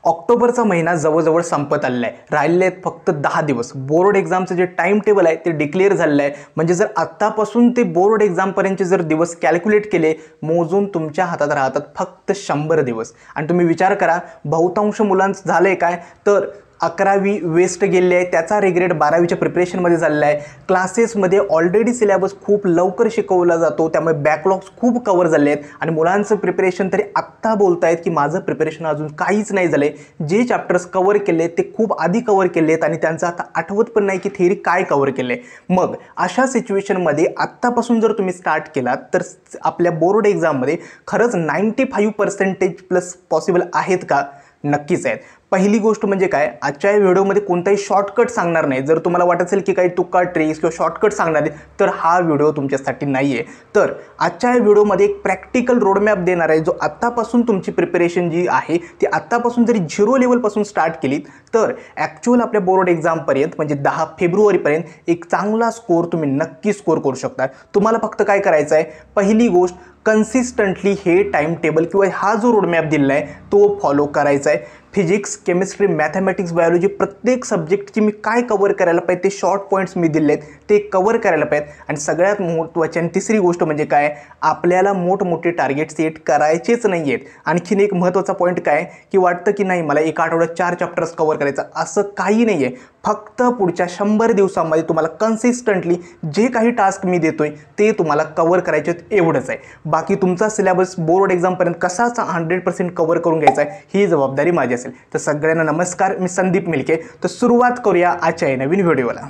ऑक्टोबरचा महिना जवळजवळ संपत आलेला आहे. राहिलेले आहेत फक्त 10 दिवस. बोर्ड एक्झामचं जे टाइम टेबल आहे ते डिक्लेअर झालेलं आहे. म्हणजे जर आत्तापासून ते बोर्ड एक्झामपर्यंतचे जर दिवस कॅल्क्युलेट केले, मोजून तुमच्या हातात राहतात फक्त 100 दिवस. आणि तुम्ही विचार करा, बहुतांश मुलांचं झालंय काय, तर 11वी वेस्ट गेलेली आहे, त्याचा रिग्रेट 12वीच्या प्रिपरेशनमध्ये झालेला आहे. क्लासेसमध्ये ऑलरेडी सिलेबस खूप लवकर शिकवला जातो, त्यामुळे बॅकलॉग्स खूप कव्हर झाले आहेत आणि मुलांचं प्रिपरेशन तरी आत्ता बोलतायत की माझं प्रिपरेशन अजून काहीच नाही झालं आहे. जे चॅप्टर्स कव्हर केले ते खूप आधी कव्हर केले आहेत आणि त्यांचं आता आठवत पण नाही की थेअरी काय कव्हर केले. मग अशा सिच्युएशनमध्ये आत्तापासून जर तुम्ही स्टार्ट केलात तर आपल्या बोर्ड एक्झाममध्ये खरंच 95% प्लस पॉसिबल आहेत का? नक्कीच आहेत. पहिली गोष्ट म्हणजे काय, आजच्या व्हिडिओमध्ये कोणताही शॉर्टकट सांगणार नाही. जर तुम्हाला वाटत असेल की काही तुका ट्रिक्स किंवा शॉर्टकट सांगणार आहे तर हा व्हिडिओ तुमच्यासाठी नाही आहे. तर आजच्या व्हिडिओमध्ये एक प्रॅक्टिकल रोडमॅप देणार आहे, जो आत्तापासून तुमची प्रिपरेशन जी आहे ती आत्तापासून जरी 0 लेवलपासून स्टार्ट केली तर ॲक्च्युअल आपल्या बोर्ड एक्झामपर्यंत म्हणजे 10 फेब्रुवारीपर्यंत एक चांगला स्कोर तुम्ही नक्की स्कोर करू शकता. तुम्हाला फक्त काय करायचं आहे, पहिली गोष्ट कन्सिस्टंटली हे टाइम टेबल किंवा हा जो रोडमॅप दिलेला आहे तो फॉलो करायचा आहे. फिजिक्स, केमिस्ट्री, मॅथमॅटिक्स, बायोलॉजी प्रत्येक सब्जेक्टची मी काय कव्हर करायला पाहिजे ते शॉर्ट पॉईंट्स मी दिले आहेत ते कव्हर करायला पाहिजेत. आणि सगळ्यात महत्त्वाची आणि तिसरी गोष्ट म्हणजे काय, आपल्याला मोठमोठे टार्गेट सेट करायचेच नाही आहेत. आणखीन एक महत्त्वाचा पॉईंट काय की वाटतं की नाही मला एका आठवड्यात 4 चॅप्टर्स कव्हर करायचं, असं काही नाही आहे. फक्त पुढच्या 100 दिवसामध्ये तुम्हाला कन्सिस्टंटली जे काही टास्क मी देतोय ते तुम्हाला कव्हर करायचे एवढंच आहे. बाकी तुमचा सिलेबस बोर्ड एक्झामपर्यंत कसाच 100% कव्हर करून घ्यायचा आहे ही जबाबदारी माझी असेल. तर सगळ्यांना नमस्कार, मी संदीप मिलके. तर सुरुवात करूया आजच्या नवीन व्हिडिओला.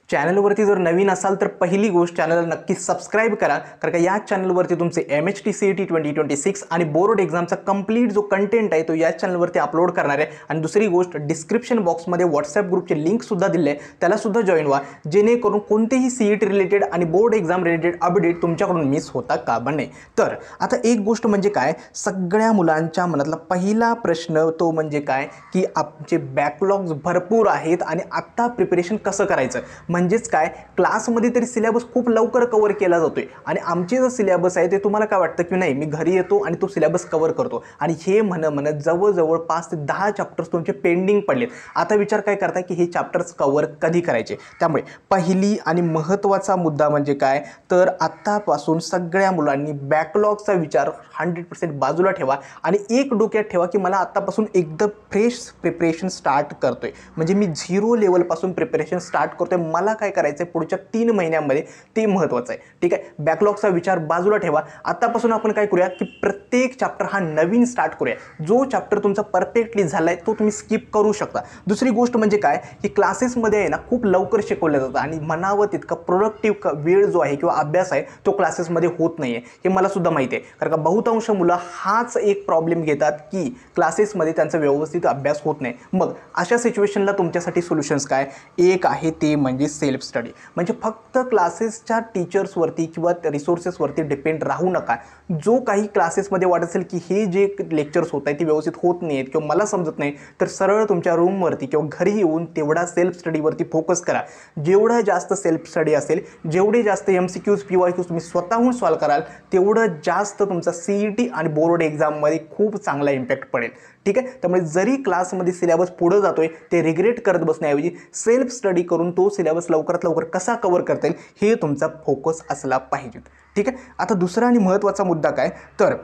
चॅनलवरती जर नवीन असाल तर पहिली गोष्ट चॅनलला नक्की सबस्क्राईब करा, कारण का या चॅनलवरती तुमचे MHT CET 2026 आणि बोर्ड एक्झामचा कंप्लीट जो कंटेंट आहे तो या चॅनलवरती अपलोड करणार आहे. आणि दुसरी गोष्ट, डिस्क्रिप्शन बॉक्समध्ये व्हॉट्सॲप ग्रुपचे लिंकसुद्धा दिले आहे, त्यालासुद्धा जॉईन व्हा, जेणेकरून कोणतेही CET रिलेटेड आणि बोर्ड एक्झाम रिलेटेड अपडेट तुमच्याकडून मिस होता कामा नये. तर आता एक गोष्ट म्हणजे काय, सगळ्या मुलांच्या मनातला पहिला प्रश्न तो म्हणजे काय की आमचे बॅकलॉग्स भरपूर आहेत आणि आत्ता प्रिपरेशन कसं करायचं. म्हणजेच काय, क्लासमध्ये तरी सिलेबस खूप लवकर कव्हर केला जातोय आणि आमचे जो सिलेबस आहे ते तुम्हाला काय वाटतं की नाही मी घरी येतो आणि तो सिलेबस कव्हर करतो, आणि हे म्हणत जवळजवळ 5 ते 10 चॅप्टर्स तुमचे पेंडिंग पडलेत. आता विचार काय करताय की हे चॅप्टर्स कव्हर कधी करायचे. त्यामुळे पहिली आणि महत्त्वाचा मुद्दा म्हणजे काय, तर आत्तापासून सगळ्या मुलांनी बॅकलॉगचा विचार 100% बाजूला ठेवा आणि एक डोक्यात ठेवा की मला आत्तापासून एकदम फ्रेश प्रिपरेशन स्टार्ट करतोय, म्हणजे मी 0 लेवलपासून प्रिपरेशन स्टार्ट करतोय. मला काय करायचं आहे पुढच्या 3 महिन्यांमध्ये ते महत्त्वाचं आहे. ठीक आहे, बॅकलॉगचा विचार बाजूला ठेवा. आतापासून आपण काय करूया की प्रत्येक चॅप्टर हा नवीन स्टार्ट करूया. जो चॅप्टर तुमचा परफेक्टली झाला आहे तो तुम्ही स्किप करू शकता. दुसरी गोष्ट म्हणजे काय की क्लासेसमध्ये आहे ना खूप लवकर शिकवलं जातं आणि म्हणावं तितका प्रोडक्टिव्ह वेळ जो आहे किंवा अभ्यास आहे तो क्लासेसमध्ये होत नाही आहे, हे मला सुद्धा माहिती आहे. कारण का बहुतांश मुलं हाच एक प्रॉब्लेम घेतात की क्लासेसमध्ये त्यांचा व्यवस्थित अभ्यास होत नाही. मग अशा सिच्युएशनला तुमच्यासाठी सोल्युशन्स काय, एक आहे ते म्हणजे सेल्फ स्टडी. म्हणजे फक्त क्लासेसच्या टीचर्सवरती किंवा रिसोर्सेसवरती डिपेंड राहू नका. जो काही क्लासेसमध्ये वाटत असेल की हे जे लेक्चर्स होत आहेत ते व्यवस्थित होत नाही आहेत किंवा मला समजत नाही, तर सरळ तुमच्या रूमवरती किंवा घरी येऊन तेवढा सेल्फ स्टडीवरती फोकस करा. जेवढं जास्त सेल्फ स्टडी असेल, जेवढे जास्त MCQs PYQs तुम्ही स्वतःहून सॉल्व कराल, तेवढं जास्त तुमचा CET आणि बोर्ड एक्झाममध्ये खूप चांगला इम्पॅक्ट पडेल. ठीक आहे, त्यामुळे जरी क्लासमध्ये सिलेबस पुढं जातोय ते रिग्रेट करत बसण्याऐवजी सेल्फ स्टडी करून तो सिलेबस लवकरात लवकर कसा कव्हर करता येईल हे तुमचा फोकस असला पाहिजे. ठीक आहे, आता दुसरा आणि महत्त्वाचा मुद्दा काय, तर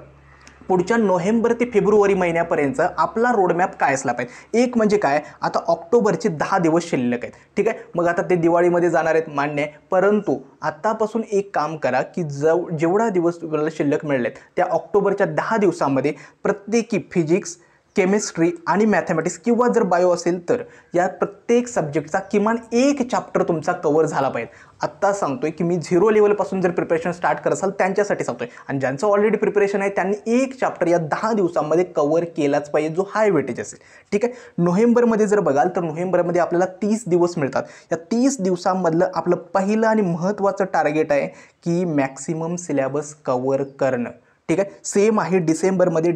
पुढच्या नोव्हेंबर ते फेब्रुवारी महिन्यापर्यंत आपला रोडमॅप काय असला पाहिजे. एक म्हणजे काय, आता ऑक्टोबरचे 10 दिवस शिल्लक आहेत. ठीक आहे, मग आता ते दिवाळीमध्ये जाणार आहेत मान्य आहे, परंतु आत्तापासून एक काम करा की जेवढा दिवस तुम्हाला शिल्लक मिळालेत त्या ऑक्टोबरच्या 10 दिवसामध्ये प्रत्येकी फिजिक्स, केमिस्ट्री आणि मॅथमॅटिक्स किंवा जर बायो असेल तर या प्रत्येक सब्जेक्टचा किमान एक चॅप्टर तुमचा कव्हर झाला पाहिजे. आत्ता सांगतोय की मी 0 लेवलपासून जर प्रिपरेशन स्टार्ट करत असाल त्यांच्यासाठी सांगतोय, आणि ज्यांचं ऑलरेडी प्रिपरेशन आहे त्यांनी एक चॅप्टर या 10 दिवसांमध्ये कव्हर केलाच पाहिजे जो हाय वेटेज असेल. ठीक आहे, नोव्हेंबरमध्ये जर बघाल तर नोव्हेंबरमध्ये आपल्याला 30 दिवस मिळतात. या 30 दिवसांमधलं आपलं पहिलं आणि महत्त्वाचं टार्गेट आहे की मॅक्सिमम सिलेबस कव्हर करणं. ठीक आहे, सेम आहे डिसेंबरमध्ये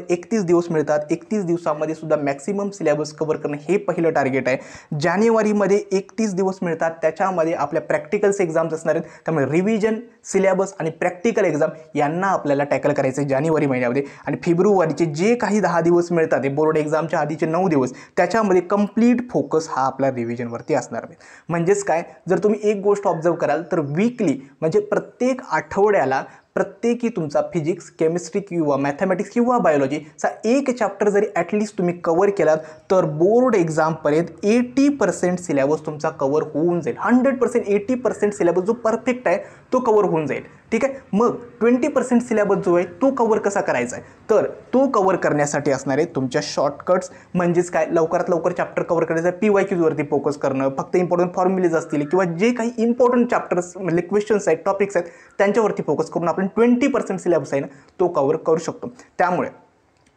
31 दिवस मिळतात. 31 दिवसामध्ये सुद्धा मॅक्सिमम सिलेबस कव्हर करणं हे पहिलं टार्गेट आहे. जानेवारीमध्ये 31 दिवस मिळतात, त्याच्यामध्ये आपल्या प्रॅक्टिकल्स एक्झाम्स असणार आहेत, त्यामुळे रिव्हिजन सिलेबस आणि प्रॅक्टिकल एक्झाम यांना आपल्याला टॅकल करायचं आहे जानेवारी महिन्यामध्ये. आणि फेब्रुवारीचे जे काही 10 दिवस मिळतात ते बोर्ड एक्झामच्या आधीचे 9 दिवस त्याच्यामध्ये कंप्लीट फोकस हा आपला रिव्हिजनवरती असणार आहे. म्हणजेच काय, जर तुम्ही एक गोष्ट ऑब्झर्व कराल तर वीकली म्हणजे प्रत्येक आठवड्याला प्रत्येकी तुमचा फिजिक्स, केमिस्ट्री किंवा मॅथमॅटिक्स किंवा बायोलॉजीचा एक चॅप्टर जरी ॲटलिस्ट तुम्ही कवर केलात तर बोर्ड एक्झामपर्यंत 80% सिलेबस तुमचा कवर होऊन जाईल. 100% 80% सिलेबस जो परफेक्ट आहे तो कवर होऊन जाईल. ठीक आहे. मग 20% सिलेबस जो आहे तो कवर कसा करायचा आहे, तर तो कवर करण्यासाठी असणार आहे तुमच्या शॉर्टकट्स. म्हणजेच काय, लवकरात लवकर चॅप्टर कवर करायचं, PYQवरती फोकस करणं, फक्त इम्पॉर्टंट फॉर्म्युलेज असतील किंवा जे काही इम्पॉर्टंट चॅप्टर्स म्हणजे क्वेश्चन्स आहेत, टॉपिक्स आहेत त्यांच्यावरती फोकस करून आपण 20% सिलेबस आहे ना तो कवर करू शकतो. त्यामुळे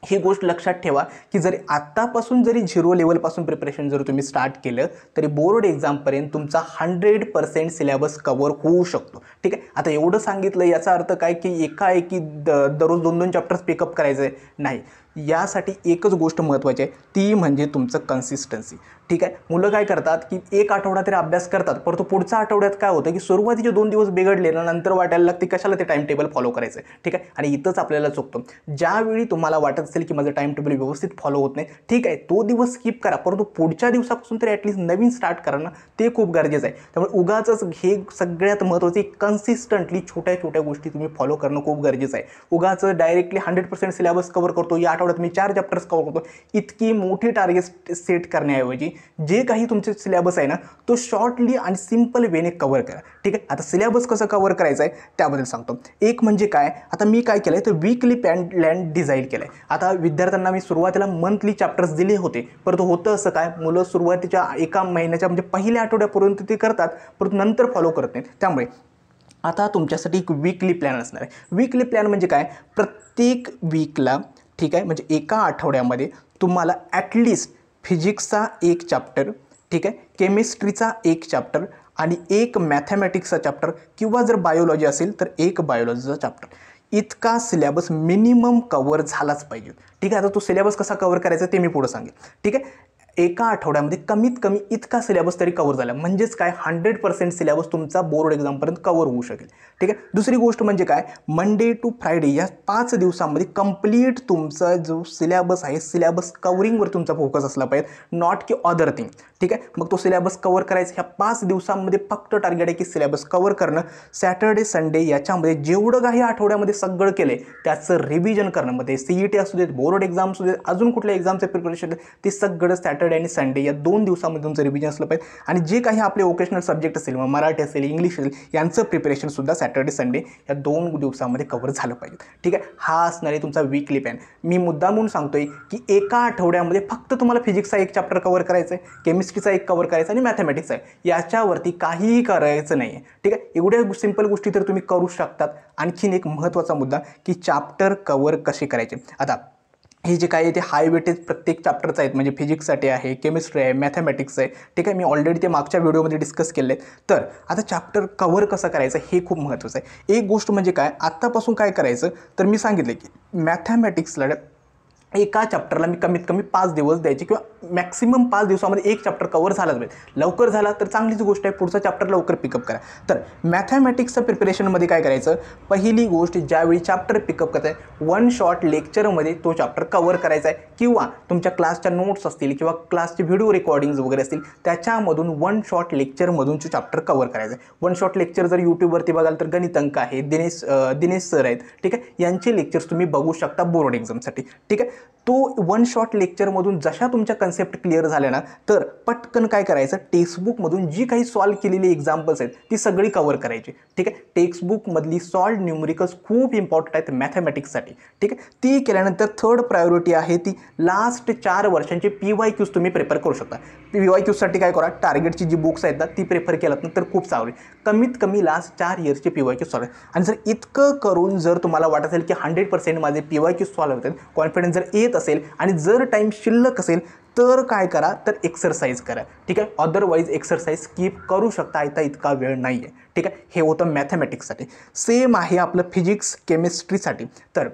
ही गोष्ट लक्षात ठेवा की जरी आत्तापासून जरी 0 लेवलपासून प्रिपरेशन जर तुम्ही स्टार्ट केलं तरी बोर्ड एक्झामपर्यंत तुमचा 100% सिलेबस कवर होऊ शकतो. ठीक आहे. आता एवढं सांगितलं याचा अर्थ काय की एकाएकी दररोज 2-2 चॅप्टर्स पिकअप करायचं आहे नाही. यासाठी एकच गोष्ट महत्त्वाची आहे, ती म्हणजे तुमचं कन्सिस्टन्सी. ठीक आहे. मुलं काय करतात की एक आठवडा तरी अभ्यास करतात, परंतु पुढच्या आठवड्यात काय होतं की सुरुवातीचे 2 दिवस बिघडले ना नंतर वाटायला लागते कशाला ते टाइम टेबल फॉलो करायचं आहे. ठीक आहे. आणि इथंच आपल्याला चुकतो. ज्यावेळी तुम्हाला वाटत असेल की माझं टाइम टेबल व्यवस्थित फॉलो होत नाही, ठीक आहे, तो दिवस स्किप करा, परंतु पुढच्या दिवसापासून तरी ॲटलिस्ट नवीन स्टार्ट करा ना, ते खूप गरजेचं आहे. त्यामुळे उगाचच हे सगळ्यात महत्त्वाचे कन्सिस्टंटली छोट्या छोट्या गोष्टी तुम्ही फॉलो करणं खूप गरजेचं आहे. उगाच डायरेक्टली 100% सिलेबस कवर करतो, या आठवड्यात मी 4 चॅप्टर्स कवर करतो, इतकी मोठी टार्गेट सेट करण्याऐवजी जे काही तुमचे सिलेबस आहे ना तो शॉर्टली आणि सिंपल वेने कवर करा. ठीक आहे. आता सिलेबस कसं कवर करायचं आहे त्याबद्दल सांगतो. एक म्हणजे काय, आता मी काय केलं आहे तर वीकली प्लॅन डिझाईन केलं आहे. आता विद्यार्थ्यांना मी सुरुवातीला मंथली चॅप्टर्स दिले होते, परंतु होतं असं काय, मुलं सुरुवातीच्या एका महिन्याच्या म्हणजे पहिल्या आठवड्यापर्यंत ते करतात परंतु नंतर फॉलो करत नाहीत. त्यामुळे आता तुमच्यासाठी एक वीकली प्लॅन असणार आहे. वीकली प्लॅन म्हणजे काय, प्रत्येक वीकला, ठीक आहे, म्हणजे एका आठवड्यामध्ये तुम्हाला ॲटलिस्ट फिजिक्सचा एक चॅप्टर, ठीक आहे, केमिस्ट्रीचा एक चॅप्टर आणि एक मॅथमॅटिक्सचा चॅप्टर किंवा जर बायोलॉजी असेल तर एक बायोलॉजीचा चॅप्टर, इतका सिलेबस मिनिमम कवर झालाच पाहिजे. ठीक आहे. आता तो सिलेबस कसा कवर करायचा ते मी पुढं सांगेन. ठीक आहे. एका आठवड्यामध्ये कमीत कमी इतका सिलेबस तरी कवर झाला म्हणजेच काय 100% सिलेबस तुमचा बोर्ड एक्झामपर्यंत कवर होऊ शकेल. ठीक आहे. दुसरी गोष्ट म्हणजे काय, मंडे टू फ्रायडे या 5 दिवसांमध्ये कंप्लीट तुमचा जो सिलेबस आहे सिलेबस कवरिंगवर तुमचा फोकस असला पाहिजे, नॉट की अदर थिंग. ठीक आहे. मग तो सिलेबस कवर करायचा ह्या 5 दिवसांमध्ये फक्त टार्गेट आहे की सिलेबस कवर करणं. सॅटर्डे संडे याच्यामध्ये जेवढं काही आठवड्यामध्ये सगळं केलं आहे त्याचं रिव्हिजन करणं, मध्ये CET असू देत, बोर्ड एक्झाम असू देत, अजून कुठल्या एक्झामचं प्रिपरेशन ते सगळं सॅटर्डे आणि संडे या 2 दिवसामध्ये तुमचं रिव्हिजन असलं पाहिजे. आणि जे काही आपले वोकेशनल सब्जेक्ट असेल, मग मराठी असेल, इंग्लिश असेल, यांचं प्रिपरेशनसुद्धा सॅटर्डे संडे या 2 दिवसामध्ये कवर झालं पाहिजे. ठीक आहे. हा असणार आहे तुमचा वीकली प्लॅन. मी मुद्दामून सांगतोय की एका आठवड्यामध्ये फक्त तुम्हाला फिजिक्सचा एक चॅप्टर कवर करायचं आहे, केमिस्ट्रीचा एक कवर करायचा आणि मॅथमॅटिक्सचा आहे, याच्यावरती काहीही करायचं नाही आहे. ठीक आहे. एवढ्या सिंपल गोष्टी तर तुम्ही करू शकतात. आणखीन एक महत्त्वाचा मुद्दा की चॅप्टर कवर कसे करायचे. आता हे जे काय आहे ते हाय वेटेज प्रत्येक चॅप्टरचं आहेत, म्हणजे फिजिक्ससाठी आहे, केमिस्ट्री आहे, मॅथमॅटिक्स आहे. ठीक आहे. मी ऑलरेडी ते मागच्या व्हिडिओमध्ये डिस्कस केले आहेत. तर आता चॅप्टर कवर कसं करायचं हे खूप महत्त्वाचं आहे. एक गोष्ट म्हणजे काय, आत्तापासून काय करायचं तर मी सांगितलं की मॅथमॅटिक्सला एका चॅप्टरला मी कमीत कमी 5 दिवस द्यायचे किंवा मॅक्सिमम 5 दिवसामध्ये एक चॅप्टर कवर झालाच पाहिजे. लवकर झाला तर चांगलीच गोष्ट आहे, पुढचा चॅप्टर लवकर पिकअप करा. तर मॅथमॅटिक्सचं प्रिपरेशनमध्ये काय करायचं, पहिली गोष्ट ज्यावेळी चॅप्टर पिकअप करत आहे 1 शॉर्ट लेक्चरमध्ये तो चॅप्टर कवर करायचा आहे किंवा तुमच्या क्लासच्या नोट्स असतील किंवा क्लासचे व्हिडिओ रेकॉर्डिंग्स वगैरे असतील त्याच्यामधून 1 शॉर्ट लेक्चरमधून तो चॅप्टर कवर करायचा आहे. 1 शॉर्ट लेक्चर जर यूट्यूबवरती बघाल तर गणित अंक आहे, दिनेश सर आहेत. ठीक आहे. यांचे लेक्चर्स तुम्ही बघू शकता बोर्ड एक्झामसाठी. ठीक आहे. तो 1 शॉर्ट लेक्चरमधून जशा तुमच्या कन्सेप्ट क्लिअर झाल्या ना तर पटकन काय करायचं, टेक्स्टबुकमधून जी काही सॉल्व केलेली एक्झाम्पल्स आहेत ती सगळी कवर करायची. ठीक आहे. टेक्स्टबुकमधली सॉल्व न्यूमरिकल्स खूप इम्पॉर्टंट आहेत मॅथमॅटिक्ससाठी. ठीक आहे. ती केल्यानंतर थर्ड प्रायोरिटी आहे ती लास्ट 4 वर्षांचे PYQs तुम्ही प्रिपेअर करू शकता. PYQसाठी काय करा, टार्गेटची जी बुक्स आहेत ना ती प्रिफर केलात ना तर खूप चांगली. कमीत कमी लास्ट 4 इयर्सचे PYQ सॉल्व. आणि जर इतकं करून जर तुम्हाला वाटत असेल की 100% माझे PYQ सॉल्व होतात, कॉन्फिडन्स जर येत असेल आणि जर टाईम शिल्लक असेल तर काय करा, तर एक्सरसाइज करा. ठीक आहे. अदरवाईज एक्सरसाइज स्किप करू शकता, आता इतका वेळ नाही आहे. ठीक आहे. हे होतं मॅथमॅटिक्ससाठी. सेम आहे आपलं फिजिक्स केमिस्ट्रीसाठी. तर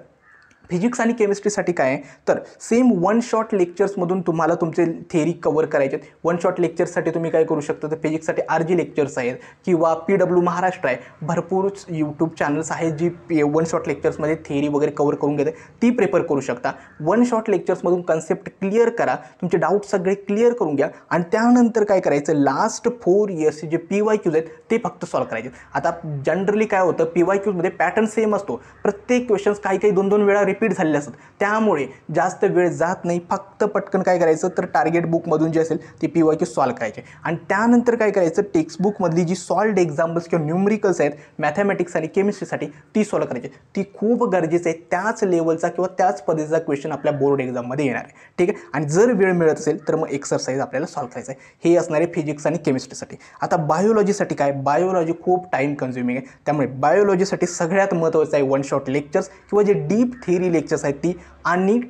फिजिक्स आणि केमिस्ट्रीसाठी काय आहे तर सेम वन शॉट लेक्चर्समधून तुम्हाला तुमचे थेअरी कवर करायचे आहेत. वन शॉट लेक्चर्ससाठी तुम्ही काय करू शकता तर फिजिक्ससाठी RG लेक्चर्स आहेत किंवा PW महाराष्ट्र आहे, भरपूर यूट्यूब चॅनल्स आहेत जी वन शॉट लेक्चर्समध्ये थेअरी वगैरे कवर करून घेते, ती प्रेफर करू शकता. वन शॉट लेक्चर्समधून कन्सेप्ट क्लिअर करा, तुमचे डाऊट सगळे क्लिअर करून घ्या आणि त्यानंतर काय करायचं लास्ट 4 इयर्सचे जे PYQs आहेत ते फक्त सॉल्व्ह करायचे. आता जनरली काय होतं PYQsमध्ये पॅटर्न सेम असतो, प्रत्येक क्वेश्चन्स काही 2-2 वेळा रिपीट झालेले असतात, त्यामुळे जास्त वेळ जात नाही. फक्त पटकन काय करायचं तर टार्गेट बुकमधून जे असेल ते PYQ सॉल्व्ह करायचे आणि त्यानंतर काय करायचं टेक्स्टबुकमधली जी सॉल्व्ड एक्झाम्पल्स किंवा न्यूमरिकल्स आहेत मॅथमॅटिक्स आणि केमिस्ट्रीसाठी ती सॉल्व्ह करायची. ती खूप गरजेचं आहे, त्याच लेवलचा किंवा त्याच पद्धतीचा क्वेश्चन आपल्या बोर्ड एक्झाममध्ये येणार आहे. ठीक आहे, आणि जर वेळ मिळत असेल तर मग एक्सरसाइज आपल्याला सॉल्व्ह करायचं आहे. हे असणारे फिजिक्स आणि केमिस्ट्रीसाठी. आता बायोलॉजीसाठी काय, बायोलॉजी खूप टाईम कन्झ्युमिंग आहे, त्यामुळे बायोलॉजीसाठी सगळ्यात महत्त्वाचं आहे वन शॉट लेक्चर्स किंवा जे डीप थिअरी लेक्चर्स आहेत ती आणि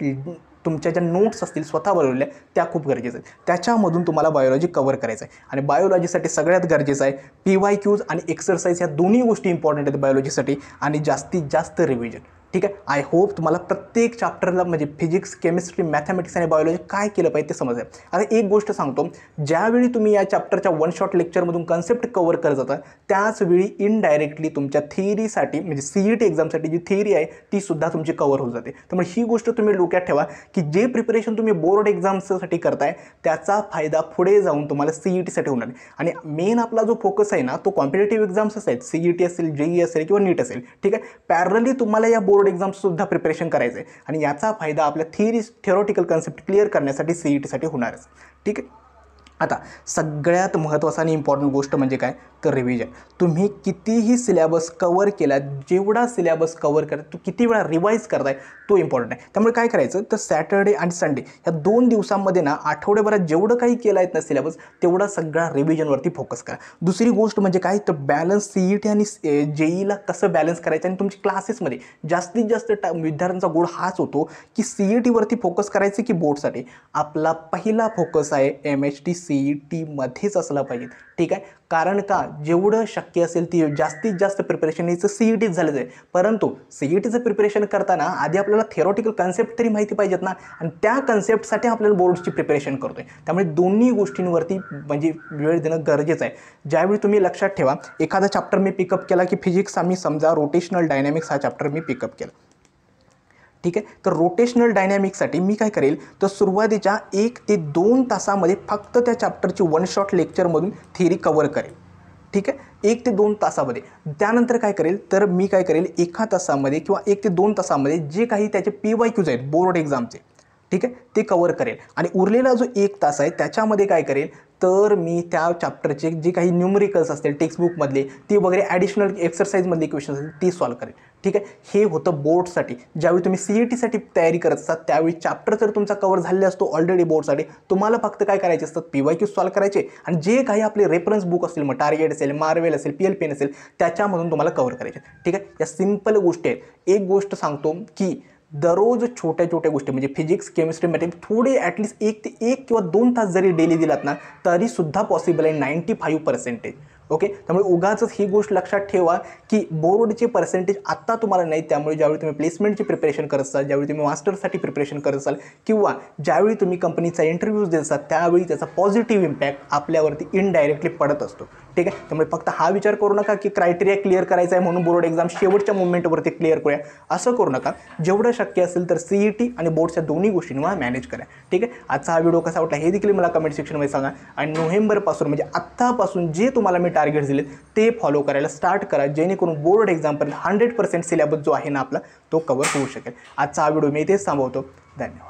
तुमच्या ज्या नोट्स असतील स्वतः बनवलेल्या त्या खूप गरजेचं आहेत. त्याच्यामधून तुम्हाला बायोलॉजी कव्हर करायचं आहे आणि बायोलॉजीसाठी सगळ्यात गरजेचं आहे PYQs आणि एक्सरसाइज, या दोन्ही गोष्टी इम्पॉर्टंट आहेत बायोलॉजीसाठी आणि जास्तीत जास्त रिव्हिजन. ठीक आहे, आय होप तुम्हाला प्रत्येक चॅप्टरला म्हणजे फिजिक्स, केमिस्ट्री, मॅथमॅटिक्स आणि बायोलॉजी काय केलं पाहिजे ते समजेल. आता एक गोष्ट सांगतो, ज्यावेळी तुम्ही या चॅप्टरच्या वन शॉट लेक्चरमधून कन्सेप्ट कव्हर करत जाता त्याचवेळी इनडायरेक्टली तुमच्या थिअरीसाठी म्हणजे CET एक्झामसाठी जी थिअरी आहे ती सुद्धा तुमची कव्हर होत जाते. त्यामुळे ही गोष्ट तुम्ही डोक्यात ठेवा की जे प्रिपरेशन तुम्ही बोर्ड एक्झाम्ससाठी करताय त्याचा फायदा पुढे जाऊन तुम्हाला CETसाठी होणार. आणि मेन आपला जो फोकस आहे ना तो कॉम्पिटेटिव्ह एक्झाम्स असेल, CET असेल, JEE असेल किंवा नीट असेल. ठीक आहे, पॅरलली तुम्हाला या बोर्ड एक्झामसुद्धा प्रिपरेशन करायचं आहे आणि याचा फायदा आपल्या थिअरॉटिकल कन्सेप्ट क्लिअर करण्यासाठी CETसाठी होणारच. ठीक आहे, आता सगळ्यात महत्त्वाचा आणि इम्पॉर्टंट गोष्ट म्हणजे काय तर रिव्हिजन. तुम्ही कितीही सिलेबस कवर केला, जेवढा सिलेबस कवर करा तो किती वेळा रिवाईज करताय तो इम्पॉर्टंट आहे. त्यामुळे काय करायचं तर सॅटर्डे आणि संडे या 2 दिवसांमध्ये ना आठवड्याभरात जेवढं काही केलं आहे ना सिलेबस तेवढा सगळा रिव्हिजनवरती फोकस करा. दुसरी गोष्ट म्हणजे काय तर बॅलन्स CET आणि JEEला कसं बॅलन्स करायचं आणि तुमच्या क्लासेसमध्ये जास्तीत जास्त विद्यार्थ्यांचा गोळ हाच होतो की CETवरती फोकस करायचं की बोर्डसाठी. आपला पहिला फोकस आहे MHT CETमध्येच असला पाहिजे. ठीक आहे, कारण का जेवढं शक्य असेल ती जास्तीत जास्त प्रिपरेशन याचं CETच झालं आहे. परंतु CETचं प्रिपरेशन करताना आधी आपल्याला थिअरॉटिकल कन्सेप्ट तरी माहिती पाहिजेत ना आणि त्या कन्सेप्टसाठी आपल्याला बोर्डची प्रिपरेशन करतोय. त्यामुळे दोन्ही गोष्टींवरती म्हणजे वेळ देणं गरजेचं आहे. ज्यावेळी तुम्ही लक्षात ठेवा एखादा चॅप्टर मी पिकअप केला की फिजिक्स आम्ही समजा रोटेशनल डायनॅमिक्स हा चॅप्टर मी पिकअप केला. ठीक आहे, तर रोटेशनल डायनॅमिक्ससाठी मी काय करेल तर सुरुवातीच्या 1 ते 2 तासामध्ये फक्त त्या चॅप्टरची वन शॉट लेक्चरमधून थिअरी कवर करेल. ठीक आहे, 1 ते 2 तासामध्ये. त्यानंतर काय करेल तर मी काय करेल 1 तासामध्ये किंवा 1 ते 2 तासामध्ये जे काही त्याचे PYQs आहेत बोर्ड एक्झामचे, ठीक आहे, ते कवर करेल आणि उरलेला जो 1 तास आहे त्याच्यामध्ये काय करेल तर मी त्या चॅप्टरचे जे काही न्यूमरिकल्स असतील टेक्स्टबुकमधले ती वगैरे ॲडिशनल एक्सरसाइजमधले क्वेश्चन्स असतील ती सॉल्व्ह करेल. ठीक आहे, हे होतं बोर्डसाठी. ज्यावेळी तुम्ही CETसाठी तयारी करत असतात त्यावेळी चॅप्टर जर तुमचा कवर झालेला असतो ऑलरेडी बोर्डसाठी, तुम्हाला फक्त काय करायचे असतात PYQ सॉल्व्ह करायचे आणि जे काही आपले रेफरन्स बुक असतील मग टार्गेट असेल, मार्वेल असेल, PLPN असेल त्याच्यामधून तुम्हाला कवर करायचे. ठीक आहे, या सिंपल गोष्टी आहेत. एक गोष्ट सांगतो की दररोज छोट्या छोट्या गोष्टी म्हणजे फिजिक्स, केमिस्ट्री, मॅथमॅटिक्स थोडे ॲटलिस्ट 1 ते 1 किंवा 2 तास जरी डेली दिलात ना तरीसुद्धा पॉसिबल आहे 95%. ओके, त्यामुळे उगाचच ही गोष्ट लक्षात ठेवा की बोर्डचे पर्सेंटेज आत्ता तुम्हाला नाही. त्यामुळे ज्यावेळी तुम्ही प्लेसमेंटची प्रिपरेशन करत असाल, ज्यावेळी तुम्ही मास्टरसाठी प्रिपरेशन करत असाल किंवा ज्यावेळी तुम्ही कंपनीचा इंटरव्ह्यूज देत असाल त्यावेळी त्याचा पॉझिटिव्ह इम्पॅक्ट आपल्यावरती इनडायरेक्टली पडत असतो. ठीक आहे, त्यामुळे फक्त हा विचार करू नका की क्रायटेरिया क्लिअर करायचा आहे म्हणून बोर्ड एक्झाम शेवटच्या मुवमेंटवरती क्लिअर करूया, असं करू नका. जेवढं शक्य असेल तर CET आणि बोर्डच्या दोन्ही गोष्टी तुम्हाला मॅनेज करा. ठीक आहे, आजचा हा व्हिडिओ कसा वाटला हे देखील मला कमेंट सेक्शनमध्ये सांगा आणि नोव्हेंबरपासून म्हणजे आत्तापासून जे तुम्हाला मी टार्गेट्स दिले ते फॉलो करायला स्टार्ट करा जेणेकरून बोर्ड एक्झामपर्यंत 100% सिलेबस जो आहे ना आपला तो कव्हर होऊ शकेल. आजचा हा व्हिडिओ मी इथेच थांबवतो. धन्यवाद.